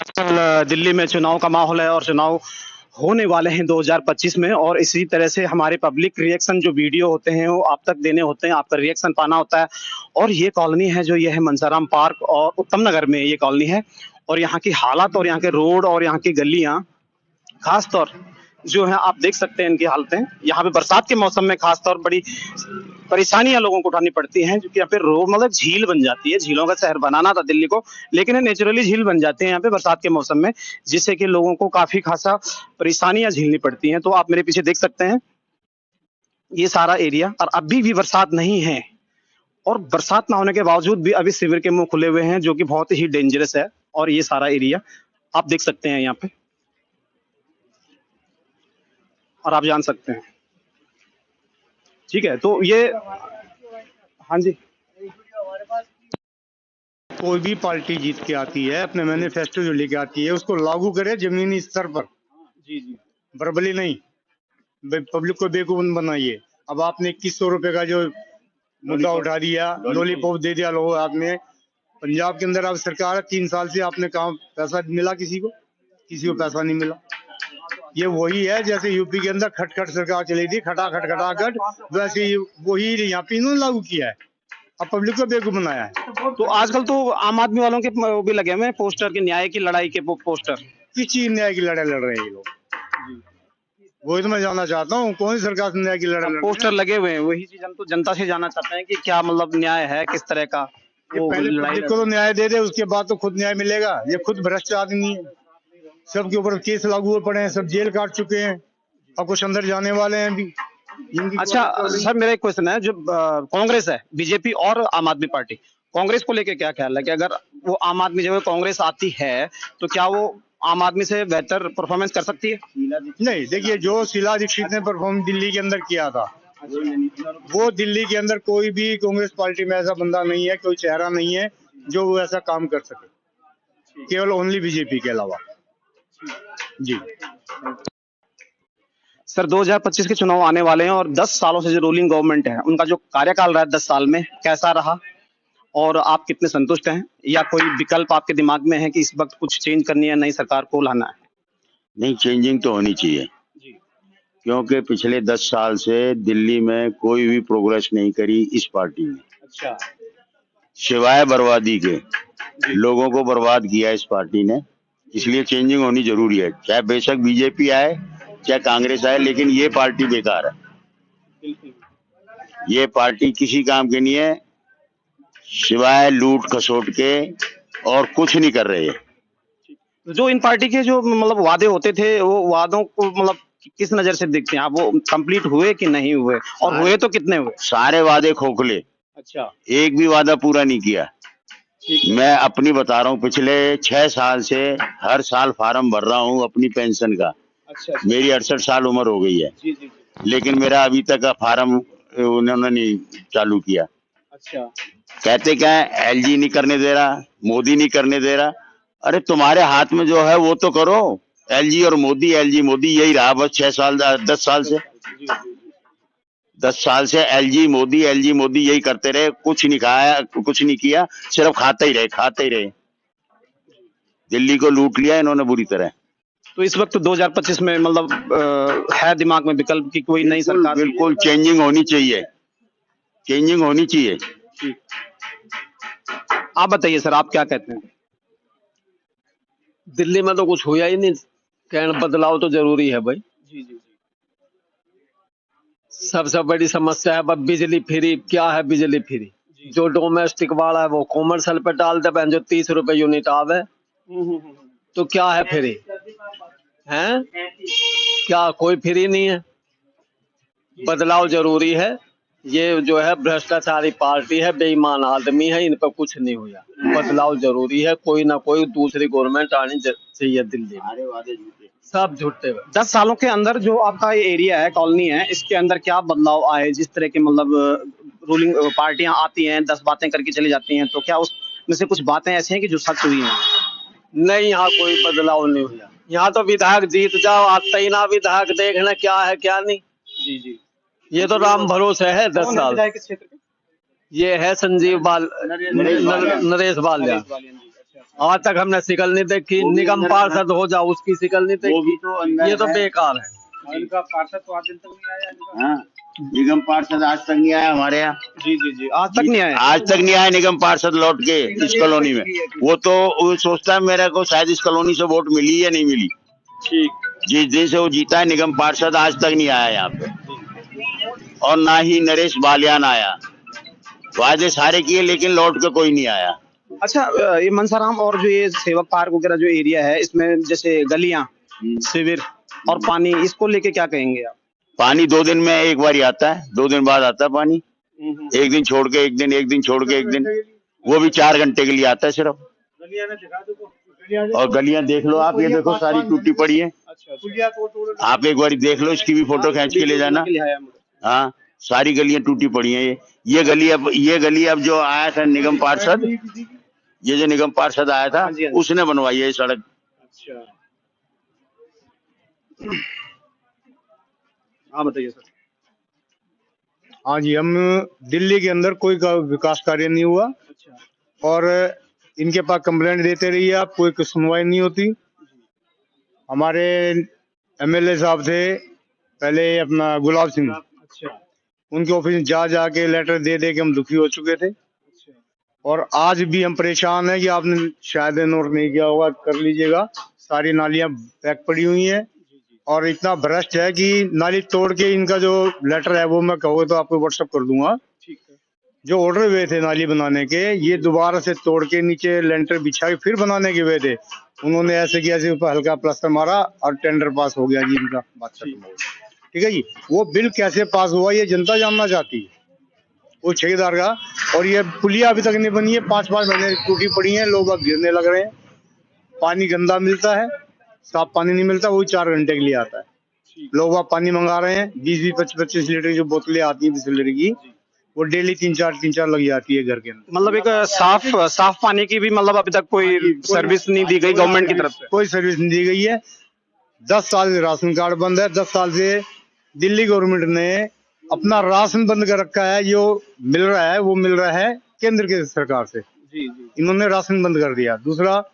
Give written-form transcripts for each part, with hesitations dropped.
आजकल दिल्ली में चुनाव का माहौल है और चुनाव होने वाले हैं 2025 में, और इसी तरह से हमारे पब्लिक रिएक्शन जो वीडियो होते हैं वो आप तक देने होते हैं, आपका रिएक्शन पाना होता है। और ये कॉलोनी है जो ये है मनसाराम पार्क और उत्तम नगर में ये कॉलोनी है। और यहाँ की हालत और यहाँ के रोड और यहाँ की गलियां खास तौर जो है आप देख सकते हैं इनकी हालतें। यहाँ पे बरसात के मौसम में खास तौर बड़ी परेशानियां लोगों को उठानी पड़ती हैं, क्योंकि यहाँ पे रोड मतलब झील बन जाती है। झीलों का शहर बनाना था दिल्ली को, लेकिन नेचुरली झील बन जाते हैं यहाँ पे बरसात के मौसम में, जिससे कि लोगों को काफी खासा परेशानियां झेलनी पड़ती हैं। तो आप मेरे पीछे देख सकते हैं ये सारा एरिया, और अभी भी बरसात नहीं है, और बरसात ना होने के बावजूद भी अभी सीवर के मुंह खुले हुए हैं, जो कि बहुत ही डेंजरस है। और ये सारा एरिया आप देख सकते हैं यहाँ पे, और आप जान सकते हैं। ठीक है, तो ये हाँ जी, कोई भी पार्टी जीत के आती है अपने मैनिफेस्टो जो लेके आती है उसको लागू करे जमीनी स्तर पर। जी जी, बरबली नहीं, पब्लिक को बेवकूफ बनाइए। अब आपने 2100 रुपए का जो मुद्दा उठा दिया, लॉलीपॉप दे दिया लोगों हाथ में। पंजाब के अंदर अब सरकार है, 3 साल से आपने कहा पैसा मिला किसी को? किसी को पैसा नहीं मिला। ये वही है जैसे यूपी के अंदर खटखट सरकार चली थी, खटा खट खटा खट, वैसे ही वही यहाँ पे इन्होंने लागू किया है, अब पब्लिक को बेवकूफ बनाया है। तो आजकल तो आम आदमी वालों के वो भी लगे हुए हैं पोस्टर के, न्याय की लड़ाई के पोस्टर। किस चीज न्याय की लड़ाई लड़ रहे हैं ये लोग? वही तो मैं जानना चाहता हूँ, कौन सी सरकार से न्याय की लड़ाई लड़ रहे हैं? पोस्टर लगे हुए हैं, वही चीज हम तो जनता से जानना चाहते हैं कि क्या मतलब न्याय है, किस तरह का वो पहले लड़ाई पब्लिक को तो न्याय दे दे, उसके बाद तो खुद न्याय मिलेगा। ये खुद भ्रष्ट आदमी है, सबके ऊपर केस लागू हुए पड़े हैं, सब जेल काट चुके हैं, अब कुछ अंदर जाने वाले हैं भी। अच्छा सर, मेरा एक क्वेश्चन है, जो कांग्रेस है, बीजेपी और आम आदमी पार्टी, कांग्रेस को लेके क्या ख्याल है कि अगर वो आम आदमी जब कांग्रेस आती है तो क्या वो आम आदमी से बेहतर परफॉर्मेंस कर सकती है? नहीं, देखिए जो शीला दीक्षित ने परफॉर्म दिल्ली के अंदर किया था, वो दिल्ली के अंदर कोई भी कांग्रेस पार्टी में ऐसा बंदा नहीं है, कोई चेहरा नहीं है जो वो ऐसा काम कर सके, केवल ओनली बीजेपी के अलावा। जी सर, 2025 के चुनाव आने वाले हैं, और 10 सालों से जो रूलिंग गवर्नमेंट है उनका जो कार्यकाल रहा है 10 साल में, कैसा रहा और आप कितने संतुष्ट हैं, या कोई विकल्प आपके दिमाग में है कि इस वक्त कुछ चेंज करनी है, नई सरकार को लाना है? नहीं, चेंजिंग तो होनी चाहिए, क्योंकि पिछले 10 साल से दिल्ली में कोई भी प्रोग्रेस नहीं करी इस पार्टी ने। अच्छा, सिवाय बर्बादी के लोगों को बर्बाद किया इस पार्टी ने, इसलिए चेंजिंग होनी जरूरी है। चाहे बेशक बीजेपी आए चाहे कांग्रेस आए, लेकिन ये पार्टी बेकार है। ये पार्टी किसी काम की नहीं है, सिवाय लूट खसोट के और कुछ नहीं कर रहे हैं। जो इन पार्टी के जो मतलब वादे होते थे, वो वादों को मतलब किस नजर से देखते हैं आप, वो कंप्लीट हुए कि नहीं हुए, और हुए तो कितने हुए? सारे वादे खोखले। अच्छा, एक भी वादा पूरा नहीं किया। मैं अपनी बता रहा हूँ, पिछले 6 साल से हर साल फार्म भर रहा हूँ अपनी पेंशन का। अच्छा, मेरी 68 साल उम्र हो गई है, जी जी, लेकिन मेरा अभी तक का फार्म उन्होंने नहीं चालू किया। अच्छा, कहते क्या है, एलजी नहीं करने दे रहा, मोदी नहीं करने दे रहा। अरे तुम्हारे हाथ में जो है वो तो करो। एलजी और मोदी, एलजी मोदी यही रहा बस 6 साल 10 साल से। 10 साल से एलजी मोदी यही करते रहे, कुछ नहीं खाया, कुछ नहीं किया, सिर्फ खाते ही रहे। दिल्ली को लूट लिया इन्होंने बुरी तरह। तो इस वक्त 2025 में मतलब है दिमाग में विकल्प की कोई नई सरकार? बिल्कुल चेंजिंग होनी चाहिए, चेंजिंग होनी चाहिए। आप बताइए सर, आप क्या कहते हैं? दिल्ली में तो कुछ हुआ ही नहीं, कहना बदलाव तो जरूरी है भाई। जी जी, सबसे बड़ी समस्या है बिजली फ्री। क्या है बिजली फ्री? जो डोमेस्टिक वाला है वो कॉमर्शियल पे डाल दे, जो 30 रुपए यूनिट आवे, तो क्या है फ्री है? क्या कोई फ्री नहीं है? बदलाव जरूरी है। ये जो है भ्रष्टाचारी पार्टी है, बेईमान आदमी है, इन पर कुछ नहीं हुआ। बदलाव जरूरी है, कोई ना कोई दूसरी गवर्नमेंट आनी चाहिए दिल्ली में। सब झूठे। 10 सालों के अंदर जो आपका ये एरिया है, कॉलोनी है, इसके अंदर क्या बदलाव आए? जिस तरह के मतलब रूलिंग पार्टियां आती हैं, 10 बातें करके चली जाती हैं, तो क्या उसमें से कुछ बातें ऐसी हैं कि जो सच हुई हैं? नहीं, यहाँ कोई बदलाव नहीं हुआ। यहाँ तो विधायक जीत जाओ, आते ही ना विधायक देखना क्या है क्या नहीं। जी जी, ये तो राम भरोसे है 10 साल। किस क्षेत्र के? ये है संजीव बाल, नरेश बालिया। आज तक हमने शिकल नहीं देखी। वो भी निगम अंदर पार्षद हो जाओ, उसकी शिकल नहीं वो भी देखी। तो अंदर ये तो है। बेकार है। इनका पार्षद तो आज दिन तक नहीं आया इनका। हाँ, निगम पार्षद आज तक नहीं आया हमारे यहाँ। जी जी जी, आज तक नहीं आया। आज तक नहीं आया निगम पार्षद लौट के इस कॉलोनी में। वो सोचता है मेरे को शायद इस कॉलोनी से वोट मिली या नहीं मिली। ठीक। जिस दिन से वो जीता है निगम पार्षद आज तक नहीं आया यहाँ पे, और ना ही नरेश बालियान आया। वादे सारे किए लेकिन लौट के कोई नहीं आया। अच्छा, ये मनसाराम और जो ये सेवक पार्क वगैरह जो एरिया है, इसमें जैसे गलियां, शिविर और पानी, इसको लेके क्या कहेंगे आप? पानी 2 दिन में एक बार ही आता है, 2 दिन बाद आता है पानी। एक दिन छोड़ के एक दिन, एक दिन छोड़ के एक दिन, वो भी 4 घंटे के लिए आता है सिर्फ। और गलियां देख लो आप, ये देखो सारी टूटी पड़ी है। आप एक बार देख लो, इसकी भी फोटो खींच के ले जाना। हाँ, सारी गलियां टूटी पड़ी हैं। ये गली अब जो आया था निगम पार्षद, ये जो निगम पार्षद आया था उसने बनवाई है ये सड़क। अच्छा, हाँ बताइए सर। हाँ जी, हम दिल्ली के अंदर कोई विकास कार्य नहीं हुआ। अच्छा। और इनके पास कंप्लेंट देते रहिए आप, कोई सुनवाई नहीं होती। हमारे एमएलए साहब थे पहले, अपना गुलाब सिंह, अच्छा। उनके ऑफिस में जा के लेटर दे के हम दुखी हो चुके थे। अच्छा। और आज भी हम परेशान हैं कि आपने शायद नोट नहीं किया होगा, कर लीजिएगा। सारी नालियां पैक पड़ी हुई हैं और इतना भ्रष्ट है कि नाली तोड़ के, इनका जो लेटर है वो मैं कहूँ तो आपको व्हाट्सएप कर दूंगा। ठीक है। जो ऑर्डर हुए थे नाली बनाने के, ये दोबारा से तोड़ के नीचे लेंटर बिछा के फिर बनाने के हुए थे। उन्होंने ऐसे किया, ऐसे ऊपर हल्का प्लास्टर मारा और टेंडर पास हो गया जी इनका। बात खत्म हो गई। ठीक है जी। वो बिल कैसे पास हुआ ये जनता जानना चाहती है, वो ठेकेदार का। और ये पुलिया अभी तक नहीं बनी है, 5-5 महीने टूटी पड़ी है, लोग अब गिरने लग रहे हैं। पानी गंदा मिलता है, साफ पानी नहीं मिलता, वही 4 घंटे के लिए आता है। लोग वहाँ पानी मंगा रहे हैं, 20-20, 25-25 लीटर की जो बोतलें आती है 20 लीटर की, वो डेली 3-4 लग जाती है घर के अंदर। मतलब एक साफ पानी की भी मतलब अभी तक कोई सर्विस नहीं दी गई गवर्नमेंट की तरफ से। कोई सर्विस नहीं दी गई है। 10 साल से राशन कार्ड बंद है। 10 साल से दिल्ली गवर्नमेंट ने अपना राशन बंद कर रखा है। जो मिल रहा है वो मिल रहा है केंद्र की सरकार से। जी जी। इन्होंने राशन बंद कर दिया। दूसरा,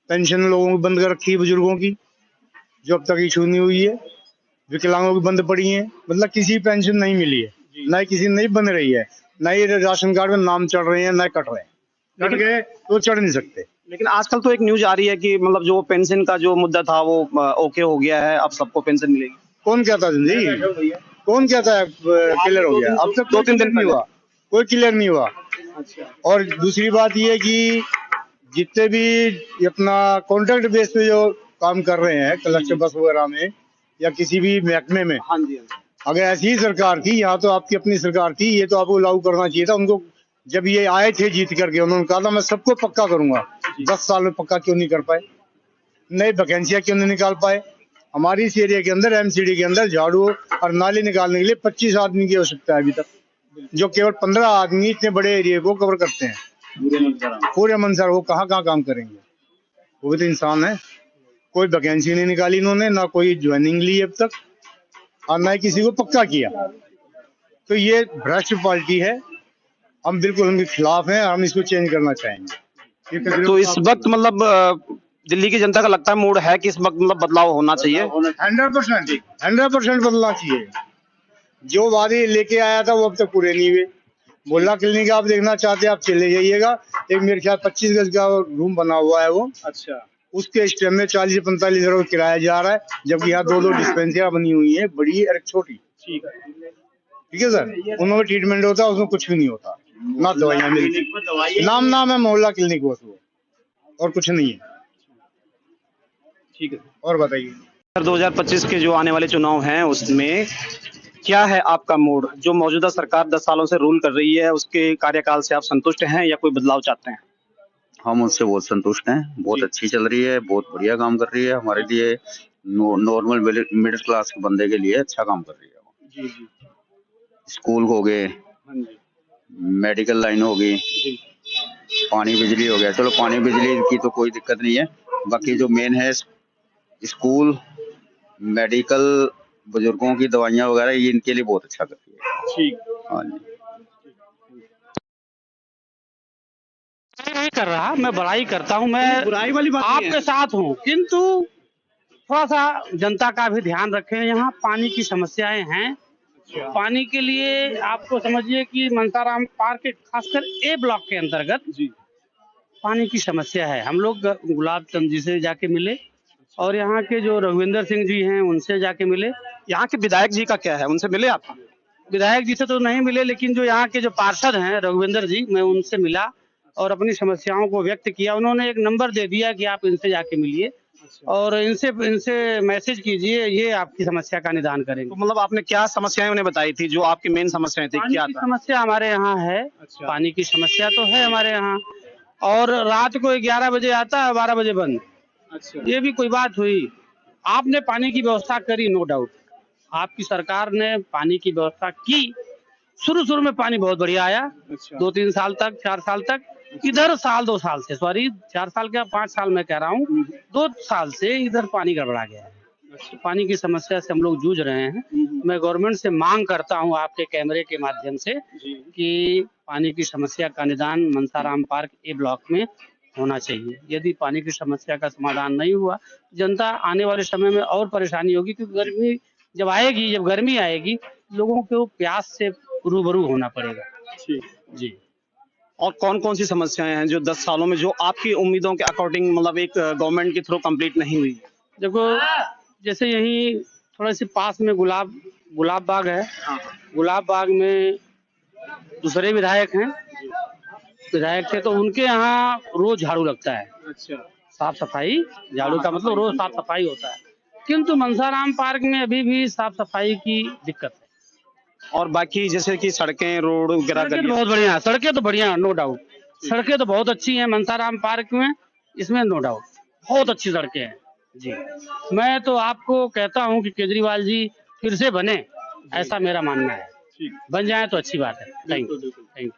पेंशन लोगों की बंद कर रखी है, बुजुर्गों की जो अब तक इशू नहीं हुई है। विकलांगों की बंद पड़ी है, मतलब किसी पेंशन नहीं मिली है, न किसी नहीं बन रही है, न ही राशन कार्ड में नाम चढ़ रहे हैं, न कट रहे हैं। कट गए तो चढ़ नहीं सकते। लेकिन आजकल तो एक न्यूज आ रही है कि मतलब जो पेंशन का जो मुद्दा था वो ओके हो गया है, अब सबको पेंशन मिलेगी। कौन कहता जी? कौन कहता है क्लियर हो गया? अब तक 2-3 दिन नहीं हुआ, कोई क्लियर नहीं हुआ। अच्छा। और दूसरी बात ये कि जितने भी अपना कॉन्ट्रैक्ट बेस पे जो काम कर रहे हैं, कलेक्टर बस वगैरह में या किसी भी महकमे में, हाँ जी। अगर ऐसी ही सरकार थी, यहाँ तो आपकी अपनी सरकार थी, ये तो आपको लागू करना चाहिए था उनको। जब ये आए थे जीत करके, उन्होंने कहा था मैं सबको पक्का करूंगा। 10 साल में पक्का क्यों नहीं कर पाए? नई वैकेंसियां क्यों नहीं निकाल पाए? हमारी इस एरिया के अंदर, एमसीडी के अंदर, झाड़ू और नाली निकालने के लिए 25 आदमी की आवश्यकता है अभी तक, जो केवल 15 आदमी इतने बड़े एरिया को कवर करते हैं। पूरे मंसर वो कहाँ काम करेंगे? वो भी तो इंसान है। कोई वैकेंसी नहीं निकाली इन्होंने, ना कोई ज्वाइनिंग ली अब तक, और ना ही किसी को पक्का किया। तो ये भ्रष्ट पार्टी है। हम बिल्कुल उनके खिलाफ हैं, हम इसको चेंज करना चाहेंगे। तो इस वक्त मतलब दिल्ली की जनता का लगता है मूड है कि इस वक्त मतलब बदलाव होना चाहिए। 100% बदलना चाहिए। जो वादे लेके आया था वो अब तक पूरे नहीं हुए। मोहल्ला क्लिनिक आप देखना चाहते हैं, आप चले जाइएगा। एक मेरे ख्याल 25 गज का रूम बना हुआ है वो। अच्छा। उसके स्टेम में 40 से 45 हजार किराया जा रहा है, जबकि यहाँ 2 डिस्पेंसरियां बनी हुई है, बड़ी और एक छोटी। ठीक है सर। उनमें ट्रीटमेंट होता है, उसमें कुछ भी नहीं होता, ना दवाइयाँ मिलती। नाम है मोहल्ला क्लिनिक, बस वो, और कुछ नहीं है। ठीक है। और बताइए सर, 2025 के जो आने वाले चुनाव हैं उसमें क्या है आपका मूड? जो मौजूदा सरकार 10 सालों से रूल कर रही है, उसके कार्यकाल से आप संतुष्ट हैं या कोई बदलाव चाहते हैं? हम उससे बहुत संतुष्ट हैं। बहुत अच्छी चल रही है, बहुत बढ़िया काम कर रही है। हमारे लिए नॉर्मल मिडिल क्लास के बंदे के लिए अच्छा काम कर रही है। जी जी। स्कूल हो गए, हाँ जी। मेडिकल लाइन हो गई, जी। पानी बिजली हो गया। चलो पानी बिजली की तो कोई दिक्कत नहीं है, बाकी जो मेन है स्कूल, मेडिकल, बुजुर्गों की दवाइयाँ वगैरह, ये इनके लिए बहुत अच्छा कर रही है। ठीक। हाँ जी। कर रहा, मैं बड़ाई करता हूँ, मैं बुराई वाली बात नहीं है। आपके साथ हूँ, किंतु थोड़ा सा जनता का भी ध्यान रखें। यहाँ पानी की समस्याएं हैं। पानी के लिए आपको समझिए कि मंसाराम पार्क के खासकर ए ब्लॉक के अंतर्गत पानी की समस्या है। हम लोग गुलाब चंद जी से जाके मिले और यहाँ के जो रघुविंदर सिंह जी हैं उनसे जाके मिले। यहाँ के विधायक जी का क्या है, उनसे मिले आप? विधायक जी से तो नहीं मिले, लेकिन जो यहाँ के जो पार्षद हैं रघुविंदर जी, मैं उनसे मिला और अपनी समस्याओं को व्यक्त किया। उन्होंने एक नंबर दे दिया कि आप इनसे जाके मिलिए और इनसे मैसेज कीजिए, ये आपकी समस्या का निदान करेंगे। तो मतलब आपने क्या समस्याएं उन्हें बताई थी, जो आपकी मेन समस्याएं थी, पानी क्या की था? समस्या हमारे यहाँ है। पानी की समस्या तो है हमारे यहाँ, और रात को 11 बजे आता है, 12 बजे बंद। ये भी कोई बात हुई? आपने पानी की व्यवस्था करी, नो डाउट, आपकी सरकार ने पानी की व्यवस्था की। शुरू में पानी बहुत बढ़िया आया, 2-3 साल तक, 4 साल तक। इधर साल 2 साल से, सॉरी 4 साल क्या 5 साल मैं कह रहा हूँ, 2 साल से इधर पानी गड़बड़ा गया है। पानी की समस्या से हम लोग जूझ रहे हैं। मैं गवर्नमेंट से मांग करता हूं आपके कैमरे के माध्यम से कि पानी की समस्या का निदान मंसाराम पार्क ए ब्लॉक में होना चाहिए। यदि पानी की समस्या का समाधान नहीं हुआ, जनता आने वाले समय में और परेशानी होगी, क्योंकि गर्मी जब गर्मी आएगी, लोगों को प्यास से रूबरू होना पड़ेगा। जी। और कौन कौन सी समस्याएं हैं जो 10 सालों में, जो आपकी उम्मीदों के अकॉर्डिंग, मतलब एक गवर्नमेंट के थ्रू कंप्लीट नहीं हुई? देखो, जैसे यही थोड़ा सी पास में गुलाब बाग है। गुलाब बाग में दूसरे विधायक थे, तो उनके यहाँ रोज झाड़ू लगता है। साफ सफाई, झाड़ू का मतलब रोज साफ सफाई होता है। किंतु मंसाराम पार्क में अभी भी साफ सफाई की दिक्कत है। और बाकी जैसे कि सड़कें, रोड वगैरह, सड़कें तो बहुत बढ़िया, सड़कें तो बढ़िया, नो डाउट, सड़कें तो बहुत अच्छी हैं मंसाराम पार्क में, इसमें नो डाउट बहुत अच्छी सड़कें हैं। जी, मैं तो आपको कहता हूं कि केजरीवाल जी फिर से बने, ऐसा मेरा मानना है। बन जाए तो अच्छी बात है। Thank you.